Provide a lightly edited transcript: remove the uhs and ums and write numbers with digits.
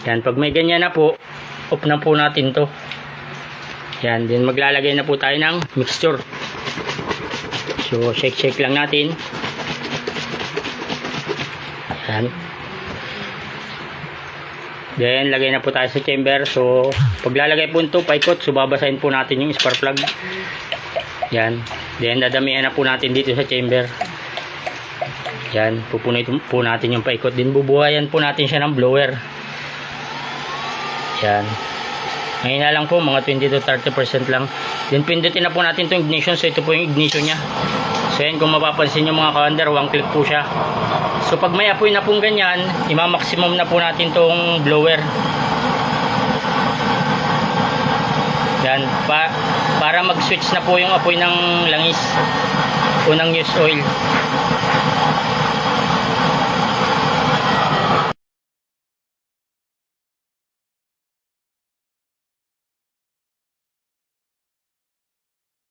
Yan, pag may ganyan na po, off na po natin to. Yan, din maglalagay na po tayo ng mixture. So, shake lang natin. Yan. Then, lagay na po tayo sa chamber. So, paglalagay po ito, paikot. So, babasahin po natin yung spark plug. Yan. Then, dadamihan na po natin dito sa chamber. Yan. Pupunin po natin yung paikot. Then, bubuhayan po natin siya ng blower. Yan. Ngayon na lang po, mga 20 to 30% lang. Then, pindutin na po natin itong ignition. So, ito po yung ignition niya. So, yan. Kung mapapansin nyo mga ka-under, one click po siya. So, pag may apoy na pong ganyan, ima-maximum na po natin itong blower. Yan. Para mag-switch na po yung apoy ng langis o ng use oil.